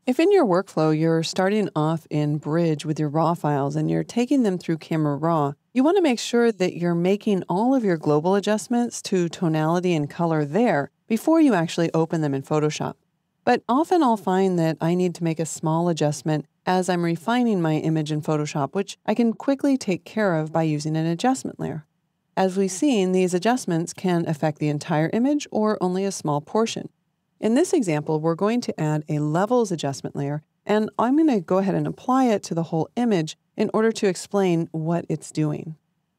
If in your workflow you're starting off in Bridge with your raw files and you're taking them through Camera Raw, you want to make sure that you're making all of your global adjustments to tonality and color there before you actually open them in Photoshop. But often I'll find that I need to make a small adjustment as I'm refining my image in Photoshop, which I can quickly take care of by using an adjustment layer. As we've seen, these adjustments can affect the entire image or only a small portion. In this example, we're going to add a levels adjustment layer, and I'm going to go ahead and apply it to the whole image in order to explain what it's doing.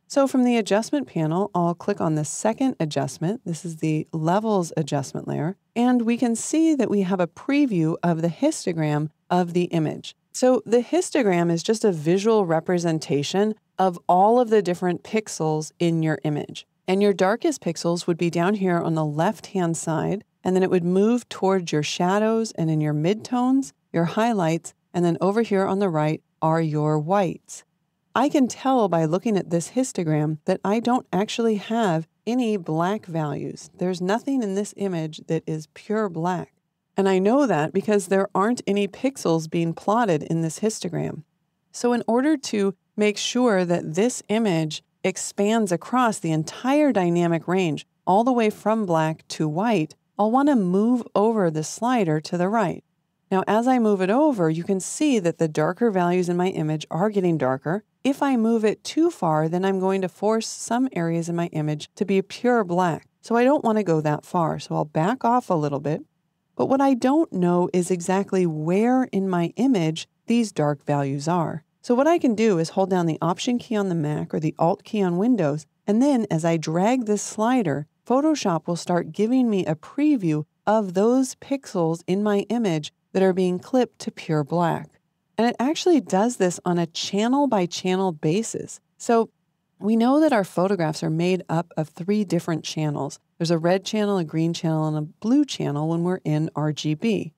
So from the adjustment panel, I'll click on the second adjustment. This is the levels adjustment layer, and we can see that we have a preview of the histogram of the image. So the histogram is just a visual representation of all of the different pixels in your image. And your darkest pixels would be down here on the left-hand side, and then it would move towards your shadows and in your midtones, your highlights, and then over here on the right are your whites. I can tell by looking at this histogram that I don't actually have any black values. There's nothing in this image that is pure black. And I know that because there aren't any pixels being plotted in this histogram. So in order to make sure that this image expands across the entire dynamic range, all the way from black to white, I'll want to move over the slider to the right. Now, as I move it over, you can see that the darker values in my image are getting darker. If I move it too far, then I'm going to force some areas in my image to be pure black. So I don't want to go that far. So I'll back off a little bit. But what I don't know is exactly where in my image these dark values are. So what I can do is hold down the Option key on the Mac or the Alt key on Windows, and then as I drag this slider, Photoshop will start giving me a preview of those pixels in my image that are being clipped to pure black. And it actually does this on a channel by channel basis. So we know that our photographs are made up of 3 different channels. There's a red channel, a green channel, and a blue channel when we're in RGB.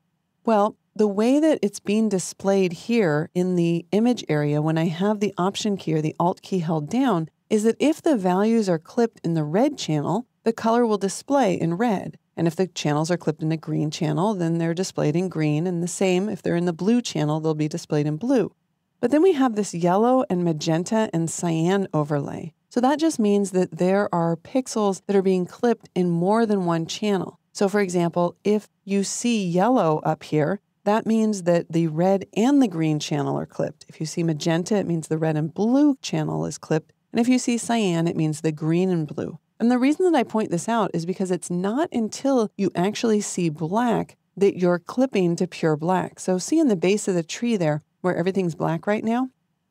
Well, the way that it's being displayed here in the image area when I have the Option key or the Alt key held down is that if the values are clipped in the red channel, the color will display in red. And if the channels are clipped in a green channel, then they're displayed in green. And the same, if they're in the blue channel, they'll be displayed in blue. But then we have this yellow and magenta and cyan overlay. So that just means that there are pixels that are being clipped in more than one channel. So for example, if you see yellow up here, that means that the red and the green channel are clipped. If you see magenta, it means the red and blue channel is clipped. And if you see cyan, it means the green and blue. And the reason that I point this out is because it's not until you actually see black that you're clipping to pure black. So see in the base of the tree there, where everything's black right now?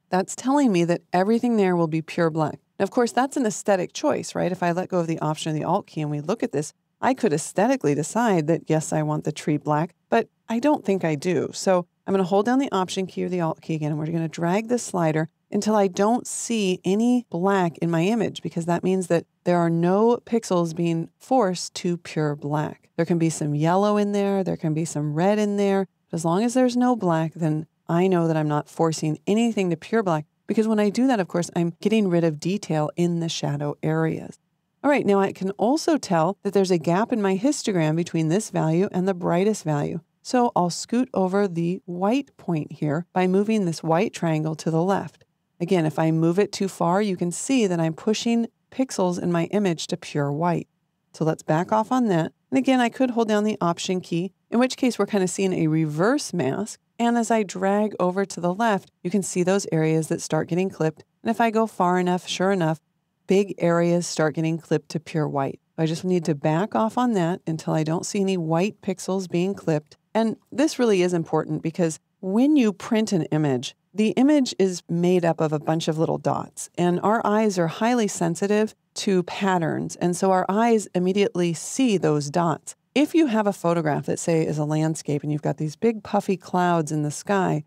That's telling me that everything there will be pure black. Now, of course, that's an aesthetic choice, right? If I let go of the Option or the Alt key and we look at this, I could aesthetically decide that, yes, I want the tree black, but I don't think I do. So I'm going to hold down the Option key or the Alt key again, and we're going to drag this slider until I don't see any black in my image, because that means that there are no pixels being forced to pure black. There can be some yellow in there, there can be some red in there. But as long as there's no black, then I know that I'm not forcing anything to pure black, because when I do that, of course, I'm getting rid of detail in the shadow areas. All right, now I can also tell that there's a gap in my histogram between this value and the brightest value. So I'll scoot over the white point here by moving this white triangle to the left. Again, if I move it too far, you can see that I'm pushing pixels in my image to pure white. So let's back off on that. And again, I could hold down the Option key, in which case we're kind of seeing a reverse mask. And as I drag over to the left, you can see those areas that start getting clipped. And if I go far enough, sure enough, big areas start getting clipped to pure white. I just need to back off on that until I don't see any white pixels being clipped. And this really is important because when you print an image, the image is made up of a bunch of little dots, and our eyes are highly sensitive to patterns, and so our eyes immediately see those dots. If you have a photograph that, say, is a landscape and you've got these big puffy clouds in the sky,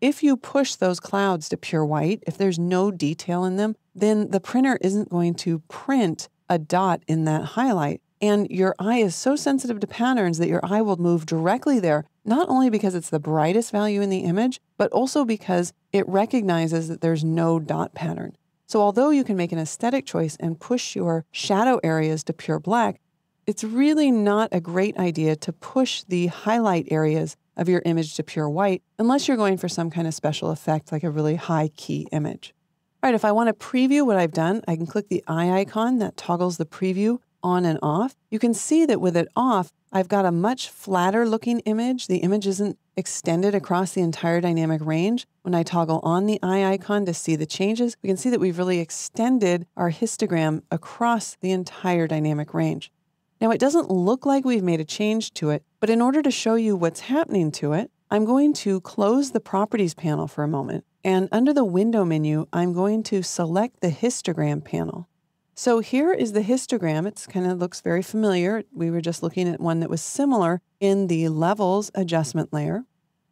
if you push those clouds to pure white, if there's no detail in them, then the printer isn't going to print a dot in that highlight. And your eye is so sensitive to patterns that your eye will move directly there, not only because it's the brightest value in the image, but also because it recognizes that there's no dot pattern. So although you can make an aesthetic choice and push your shadow areas to pure black, it's really not a great idea to push the highlight areas of your image to pure white, unless you're going for some kind of special effect like a really high key image. All right, if I want to preview what I've done, I can click the eye icon that toggles the preview on and off. You can see that with it off, I've got a much flatter looking image. The image isn't extended across the entire dynamic range. When I toggle on the eye icon to see the changes, we can see that we've really extended our histogram across the entire dynamic range. Now, it doesn't look like we've made a change to it, but in order to show you what's happening to it, I'm going to close the Properties panel for a moment. And under the Window menu, I'm going to select the Histogram panel. So here is the histogram. It kind of looks very familiar. We were just looking at one that was similar in the Levels adjustment layer.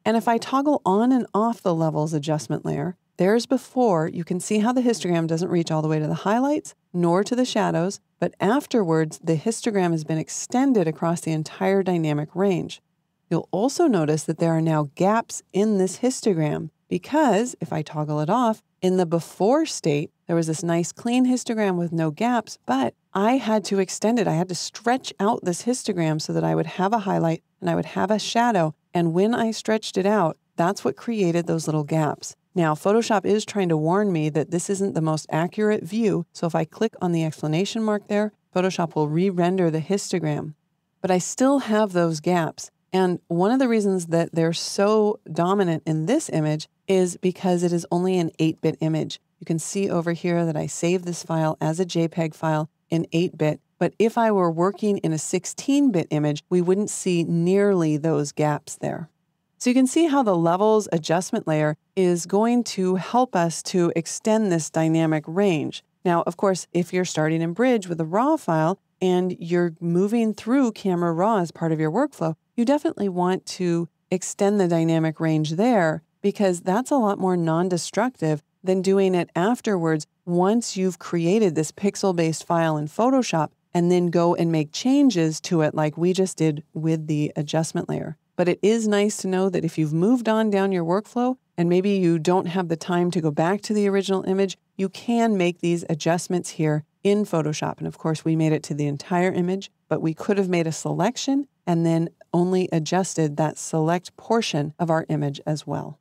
And if I toggle on and off the Levels adjustment layer, there's before. You can see how the histogram doesn't reach all the way to the highlights nor to the shadows, but afterwards, the histogram has been extended across the entire dynamic range. You'll also notice that there are now gaps in this histogram because if I toggle it off, in the before state, there was this nice clean histogram with no gaps, but I had to extend it. I had to stretch out this histogram so that I would have a highlight and I would have a shadow. And when I stretched it out, that's what created those little gaps. Now, Photoshop is trying to warn me that this isn't the most accurate view. So if I click on the exclamation mark there, Photoshop will re-render the histogram. But I still have those gaps. And one of the reasons that they're so dominant in this image is because it is only an 8-bit image. You can see over here that I saved this file as a JPEG file in 8-bit. But if I were working in a 16-bit image, we wouldn't see nearly those gaps there. So you can see how the Levels adjustment layer is going to help us to extend this dynamic range. Now, of course, if you're starting in Bridge with a RAW file and you're moving through Camera Raw as part of your workflow, you definitely want to extend the dynamic range there because that's a lot more non-destructive than doing it afterwards once you've created this pixel-based file in Photoshop and then go and make changes to it like we just did with the adjustment layer. But it is nice to know that if you've moved on down your workflow and maybe you don't have the time to go back to the original image, you can make these adjustments here in Photoshop. And of course, we made it to the entire image, but we could have made a selection and then only adjusted that select portion of our image as well.